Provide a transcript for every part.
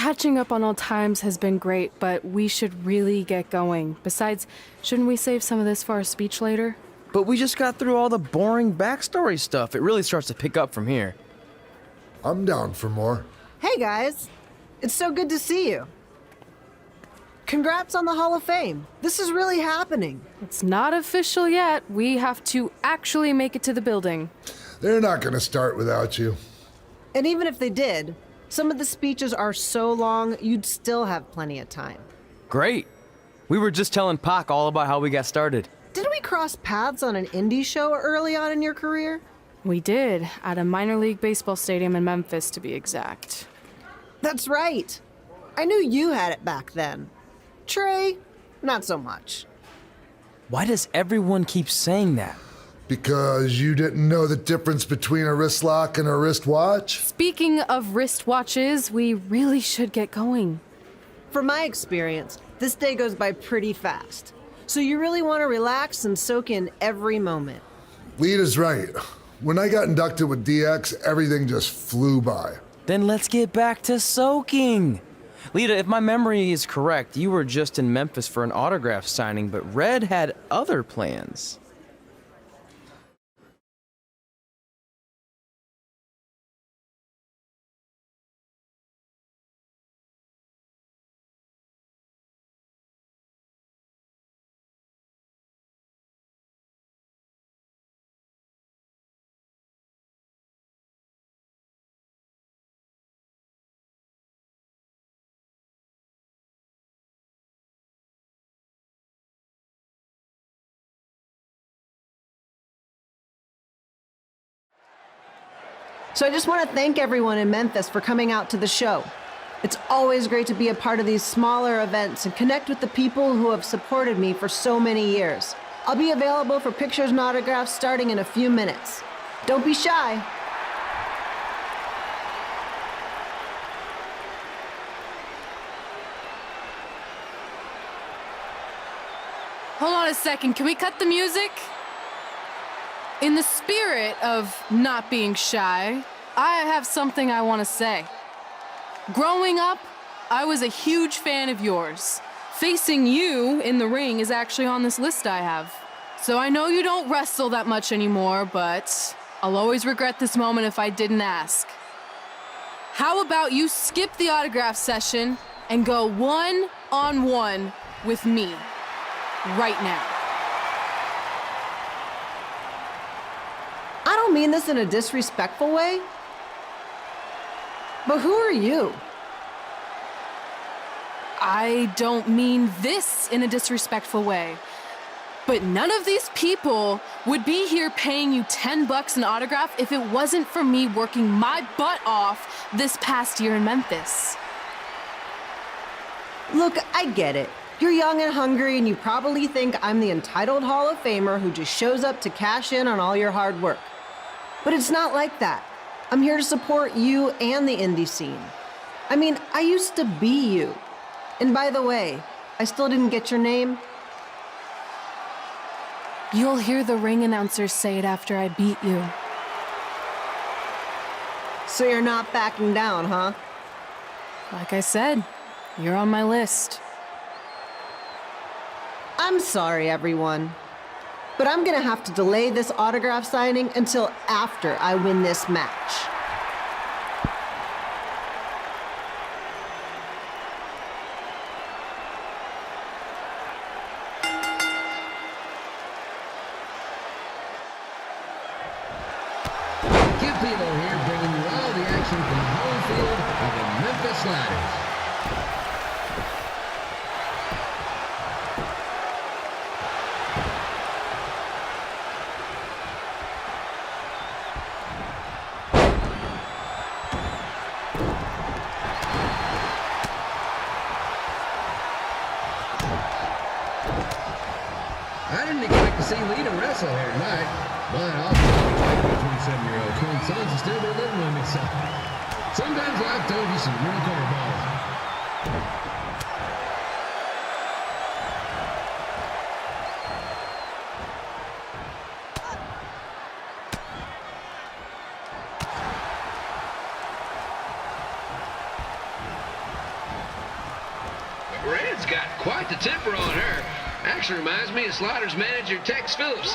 Catching up on old times has been great, but we should really get going. Besides, shouldn't we save some of this for our speech later? But we just got through all the boring backstory stuff. It really starts to pick up from here. I'm down for more. Hey guys, it's so good to see you. Congrats on the Hall of Fame. This is really happening. It's not official yet. We have to actually make it to the building. They're not gonna start without you. And even if they did, some of the speeches are so long, you'd still have plenty of time. Great. We were just telling Pac all about how we got started. Didn't we cross paths on an indie show early on in your career? We did, at a minor league baseball stadium in Memphis, to be exact. That's right. I knew you had it back then. Trey, not so much. Why does everyone keep saying that? Because you didn't know the difference between a wrist lock and a wristwatch? Speaking of wristwatches, we really should get going. From my experience, this day goes by pretty fast. So you really want to relax and soak in every moment. Lita's right. When I got inducted with DX, everything just flew by. Then let's get back to soaking. Lita, if my memory is correct, you were just in Memphis for an autograph signing, but Red had other plans. So I just want to thank everyone in Memphis for coming out to the show. It's always great to be a part of these smaller events and connect with the people who have supported me for so many years. I'll be available for pictures and autographs starting in a few minutes. Don't be shy. Hold on a second, can we cut the music? In the spirit of not being shy, I have something I want to say. Growing up, I was a huge fan of yours. Facing you in the ring is actually on this list I have. So I know you don't wrestle that much anymore, but I'll always regret this moment if I didn't ask. How about you skip the autograph session and go one-on-one with me right now? I don't mean this in a disrespectful way, but who are you? I don't mean this in a disrespectful way, but none of these people would be here paying you $10 an autograph if it wasn't for me working my butt off this past year in Memphis. Look, I get it. You're young and hungry, and you probably think I'm the entitled Hall of Famer who just shows up to cash in on all your hard work. But it's not like that. I'm here to support you and the indie scene. I mean, I used to be you. And by the way, I still didn't get your name. You'll hear the ring announcer say it after I beat you. So you're not backing down, huh? Like I said, you're on my list. I'm sorry, everyone. But I'm gonna have to delay this autograph signing until after I win this match. Kid Pilo here, bringing you all the action from the home field of the Memphis Sliders. I didn't expect to see Lita wrestle here tonight, but also my 27-year-old twin sons will still be living with me, so sometimes life throws you some real curveballs. Red's got quite the temper on her. Actually reminds me of Slaughter's manager, Tex Phillips.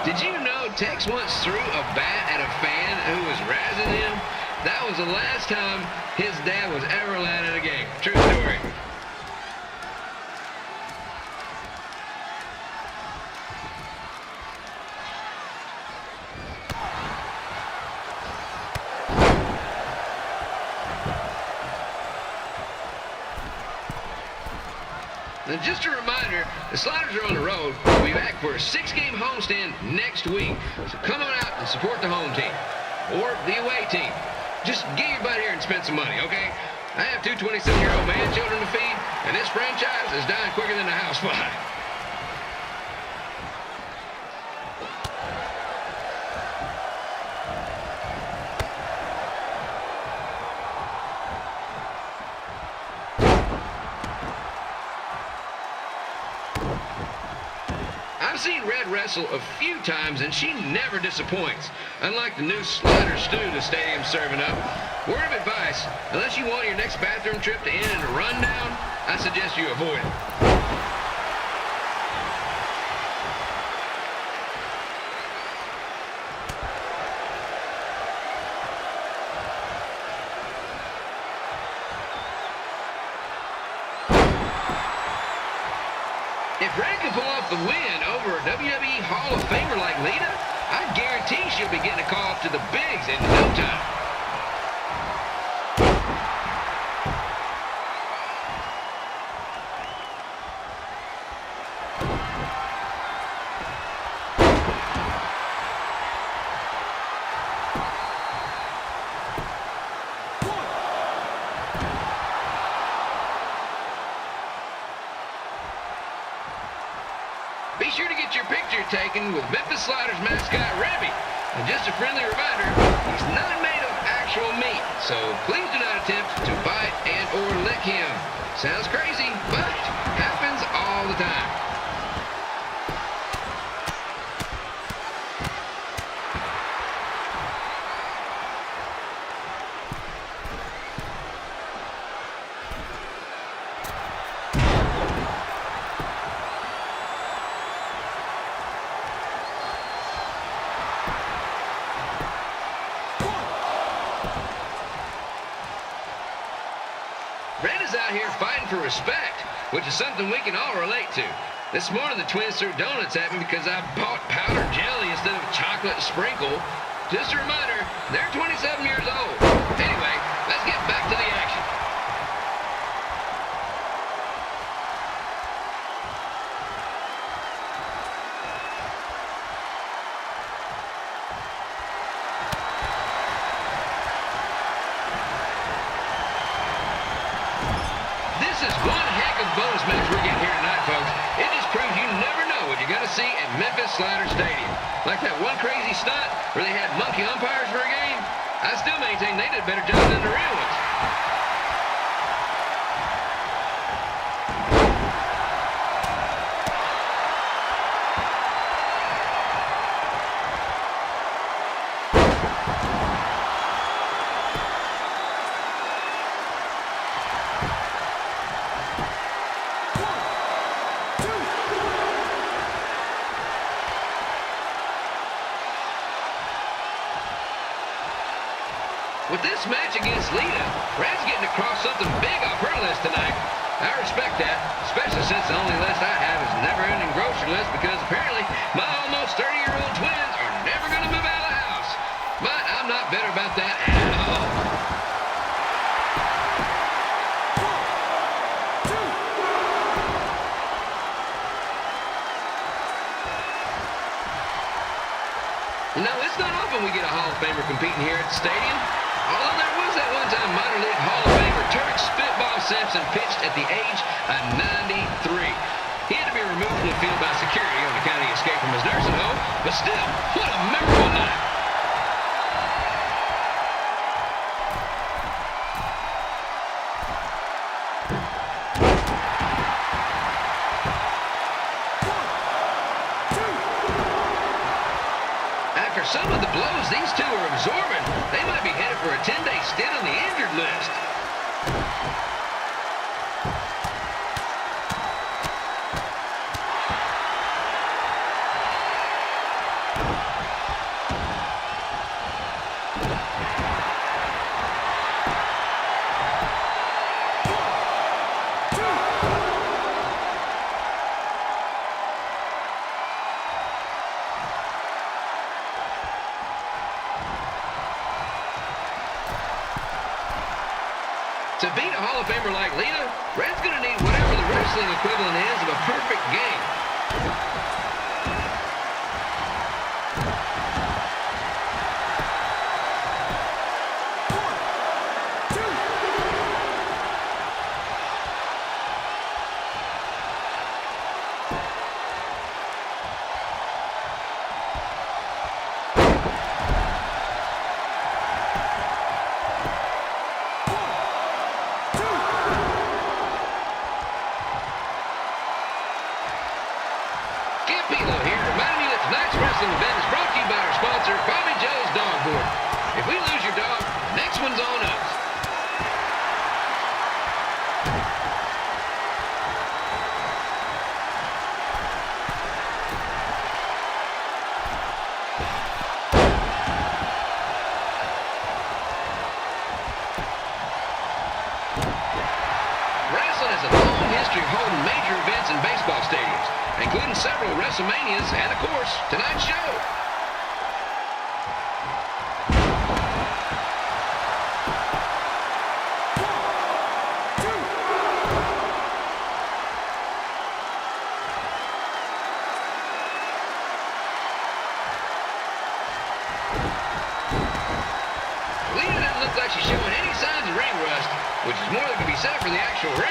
Did you know Tex once threw a bat at a fan who was razzing him? That was the last time his dad was ever allowed in a game. True story. And just a reminder, the Sliders are on the road. We'll be back for a 6-game homestand next week. So come on out and support the home team or the away team. Just get your butt here and spend some money, okay? I have 2 27-year-old man children to feed, and this franchise is dying quicker than a house fly. I've seen Red wrestle a few times, and she never disappoints. Unlike the new slider stew the stadium's serving up. Word of advice, unless you want your next bathroom trip to end in a rundown, I suggest you avoid it. If Red can pull off the win over a WWE Hall of Famer like Lita, I guarantee she'll be getting a call up to the bigs in no time. Be sure to get your picture taken with Memphis Sliders mascot Rebby. And just a friendly reminder, he's not made of actual meat, so please do not attempt to bite and or lick him. Sounds crazy, but happens all the time. Red is out here fighting for respect, which is something we can all relate to. This morning, the twins threw donuts at me because I bought powdered jelly instead of chocolate sprinkle. Just a reminder, they're 27 years old. Anyway, let's get back to the action. This is one heck of a bonus match we're getting here tonight, folks. It just proves you never know what you're going to see at Memphis Slider Stadium. Like that one crazy stunt where they had monkey umpires for a game. I still maintain they did a better job than the real ones. With this match against Lita, Red's getting across something big off her list tonight. I respect that, especially since the only list I have is never-ending grocery list because apparently my almost 30-year-old twins are never going to move out of the house. But I'm not bitter about that at all. You know, it's not often we get a Hall of Famer competing here at the stadium. Although there was that one-time minor league Hall of Famer Turk Spitball Simpson pitched at the age of 93. He had to be removed from the field by security on account of the escape from his nursing home, but still, what a memorable night. After some of the blows these two are absorbing, they might be headed for a 10-day stint on the injured list. To beat a Hall of Famer like Lita, Red's going to need whatever the wrestling equivalent is of a perfect game. Wrestling event is brought to you by our sponsor, Bobby Joe's Dog Board. If we lose your dog, the next one's on us. Wrestling has a long history of holding major events in baseball stadiums, including several WrestleManias and, of course, tonight's show. Lita doesn't look like she's showing any signs of ring rust, which is more than can be said for the actual ring.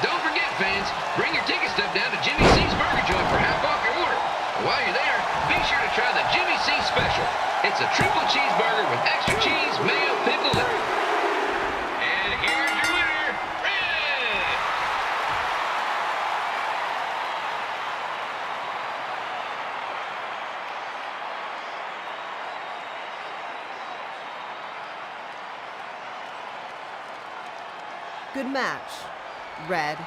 Don't forget, fans, bring your ticket stub down to Jimmy C's Burger Joint for half off your order. And while you're there, be sure to try the Jimmy C Special. It's a triple cheeseburger with extra cheese, mayo, pickle, and here's your winner, Red! Good match, Red.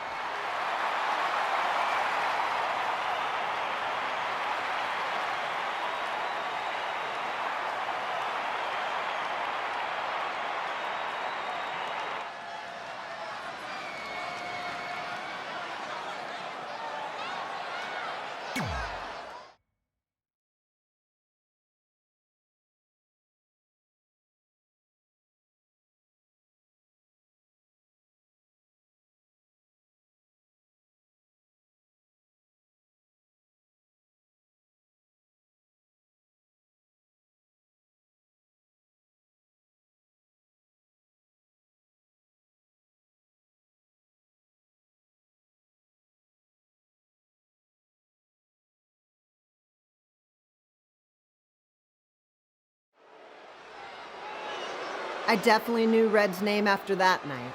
I definitely knew Red's name after that night.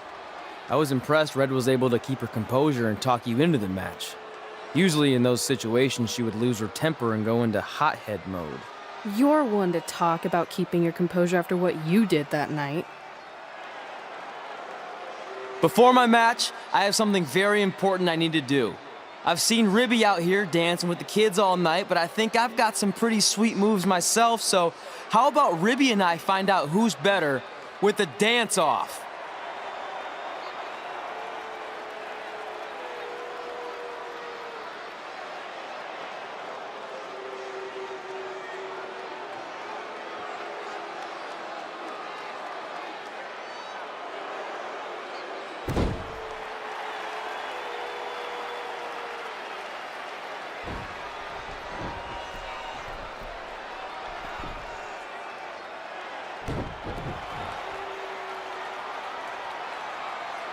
I was impressed Red was able to keep her composure and talk you into the match. Usually in those situations, she would lose her temper and go into hothead mode. You're one to talk about keeping your composure after what you did that night. Before my match, I have something very important I need to do. I've seen Ribby out here dancing with the kids all night, but I think I've got some pretty sweet moves myself, so how about Ribby and I find out who's better with the dance-off?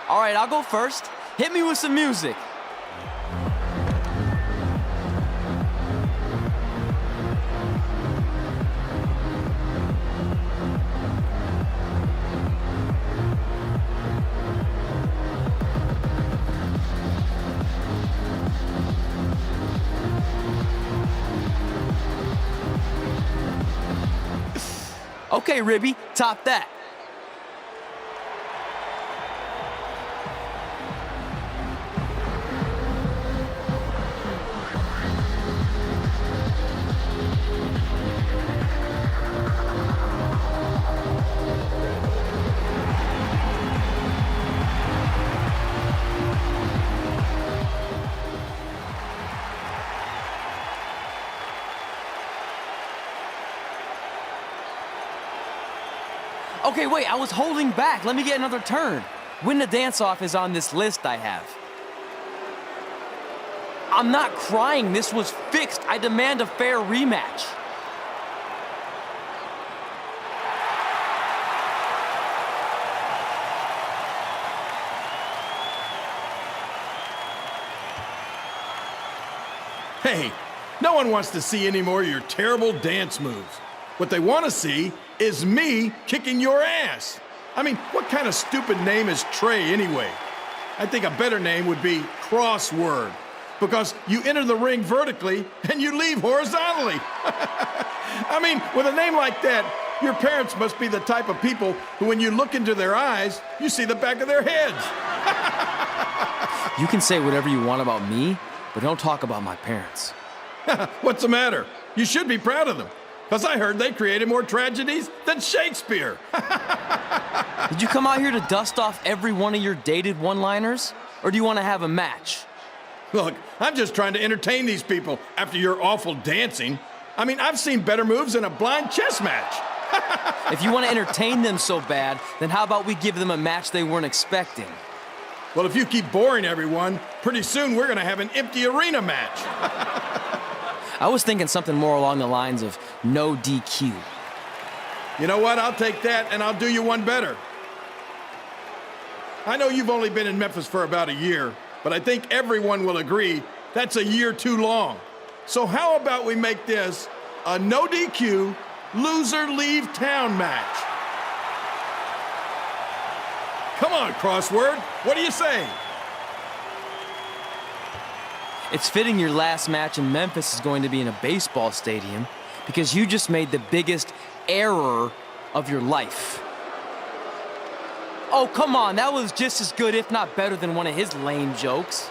All right, I'll go first. Hit me with some music. Okay, Ribby, top that. Okay, wait, I was holding back. Let me get another turn. Win the dance-off is on this list I have. I'm not crying. This was fixed. I demand a fair rematch. Hey, no one wants to see any more of your terrible dance moves. What they want to see is me kicking your ass. I mean, what kind of stupid name is Trey anyway? I think a better name would be Crossword, because you enter the ring vertically and you leave horizontally. I mean, with a name like that, your parents must be the type of people who, when you look into their eyes, you see the back of their heads. You can say whatever you want about me, but don't talk about my parents. What's the matter? You should be proud of them, because I heard they created more tragedies than Shakespeare. Did you come out here to dust off every one of your dated one-liners? Or do you want to have a match? Look, I'm just trying to entertain these people after your awful dancing. I mean, I've seen better moves in a blind chess match. If you want to entertain them so bad, then how about we give them a match they weren't expecting? Well, if you keep boring everyone, pretty soon we're going to have an empty arena match. I was thinking something more along the lines of no DQ. You know what? I'll take that, and I'll do you one better. I know you've only been in Memphis for about a year, but I think everyone will agree that's a year too long. So how about we make this a no DQ, loser leave town match? Come on, Crossword. What do you say? It's fitting your last match in Memphis is going to be in a baseball stadium because you just made the biggest error of your life. Oh, come on, that was just as good, if not better, than one of his lame jokes.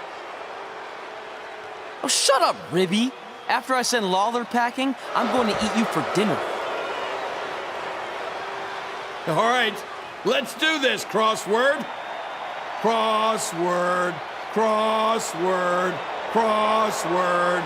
Oh, shut up, Ribby. After I send Lawler packing, I'm going to eat you for dinner. All right, let's do this, Crossword. Crossword, crossword, crossword.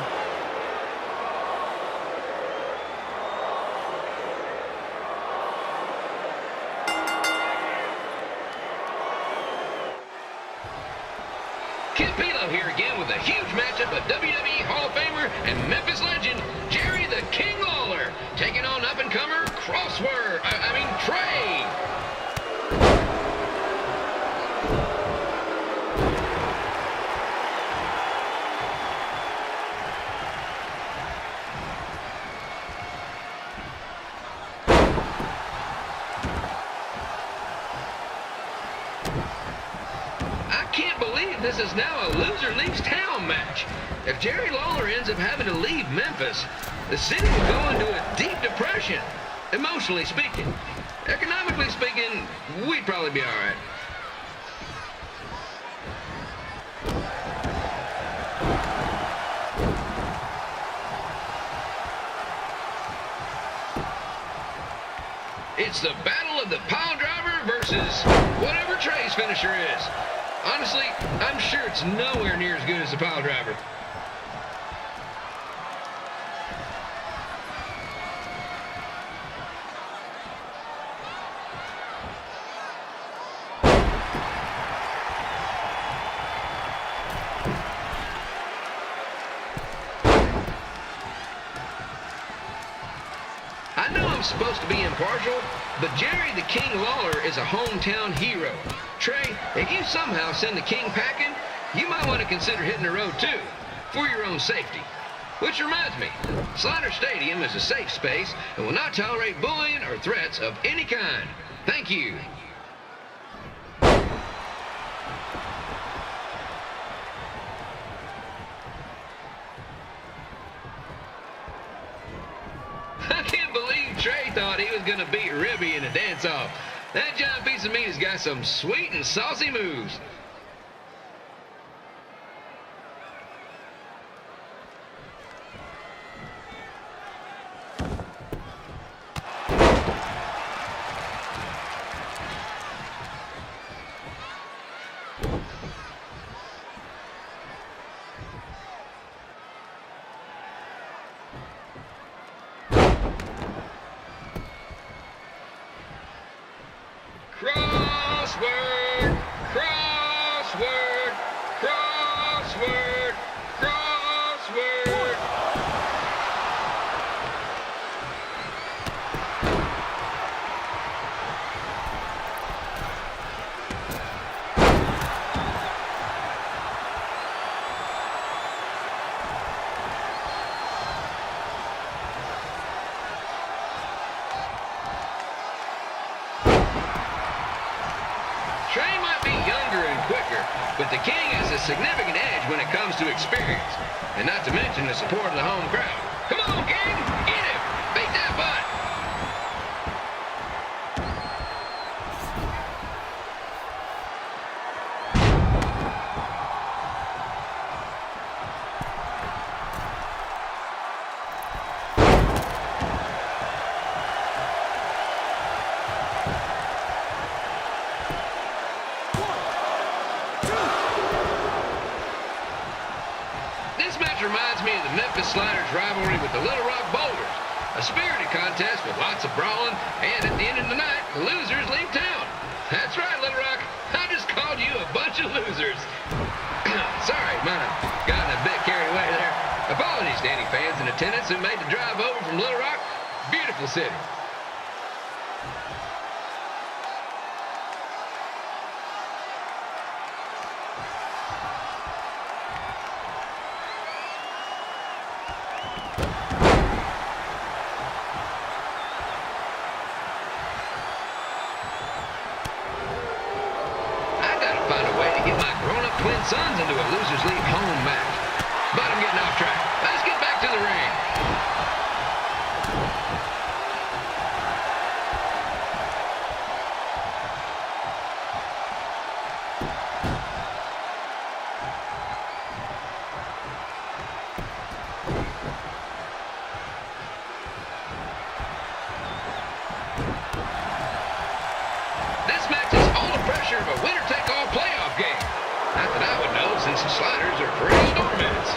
Kid Pilo here again with a huge matchup of WWE Hall of Famer and Memphis legend, Jerry the King Lawler, taking on up-and-comer Trey. I can't believe this is now a loser leaves town match. If Jerry Lawler ends up having to leave Memphis, the city will go into a deep depression, emotionally speaking. Economically speaking, we'd probably be all right. It's the battle of the pile driver versus whatever Trey's finisher is. Honestly, I'm sure it's nowhere near as good as the pile driver. I know I'm supposed to be impartial, but Jerry the King Lawler is a hometown hero. Trey, if you somehow send the King packing, you might want to consider hitting the road too, for your own safety. Which reminds me, Slaughter Stadium is a safe space and will not tolerate bullying or threats of any kind. Thank you. I can't believe Trey thought he was going to beat Ribby in a dance-off. That giant piece of meat has got some sweet and saucy moves. Crossword, crossword, crossword, crossword. Trey might be younger and quicker, but the King has a significant edge when it comes to experience, and not to mention the support of the home crowd. Come on, King! Get him! Beat that butt! This match reminds me of the Memphis Sliders rivalry with the Little Rock Boulders. A spirited contest with lots of brawling, and at the end of the night, the losers leave town. That's right, Little Rock. I just called you a bunch of losers. Sorry, might have gotten a bit carried away there. Apologies to any fans in attendance who made the drive over from Little Rock. Beautiful city. Find a way to get my grown-up twin sons into a losers leave home match. But I'm getting off track. Let's get back to the ring. This match is all the pressure of a winner-take-all playoff game. Not that I would know, since the Sliders are perennial doormats.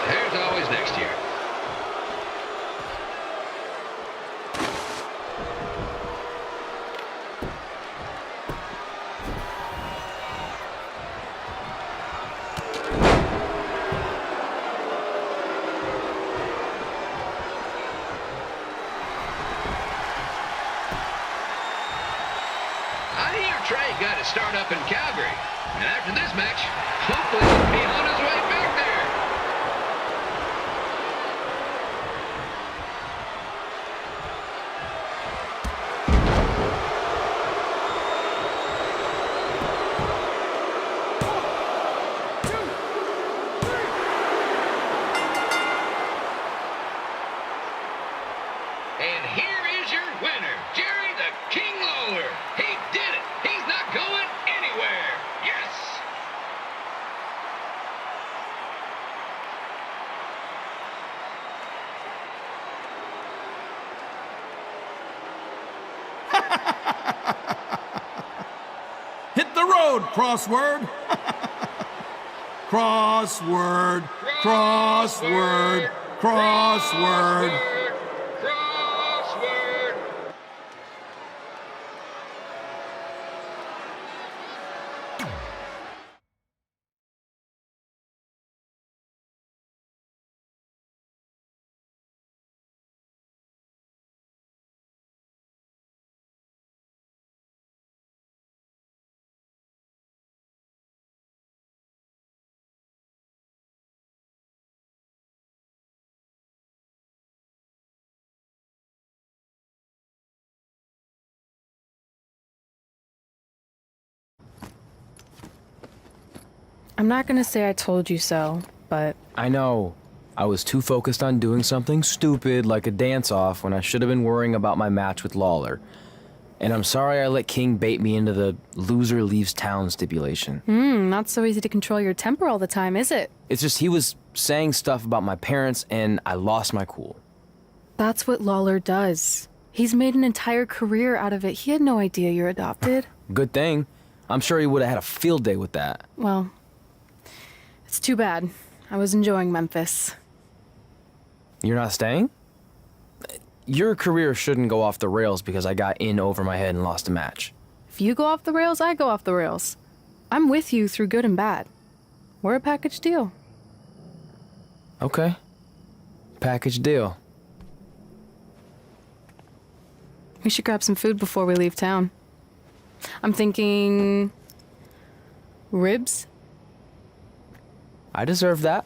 There's always next year. I hear Trey got his start up in Calgary, and after this match, hopefully he'll be on his way back there. And here is your winner, Jerry the King Lawler. He did it. He's not going anywhere. Yes. Hit the road, crossword. Crossword, crossword, crossword. Crossword. I'm not gonna say I told you so, but I know. I was too focused on doing something stupid like a dance-off when I should have been worrying about my match with Lawler. And I'm sorry I let King bait me into the loser leaves town stipulation. Not so easy to control your temper all the time, is it? It's just he was saying stuff about my parents and I lost my cool. That's what Lawler does. He's made an entire career out of it. He had no idea you're adopted. Good thing. I'm sure he would have had a field day with that. Well, it's too bad. I was enjoying Memphis. You're not staying? Your career shouldn't go off the rails because I got in over my head and lost a match. If you go off the rails, I go off the rails. I'm with you through good and bad. We're a package deal. Okay. Package deal. We should grab some food before we leave town. I'm thinking... ribs? I deserve that.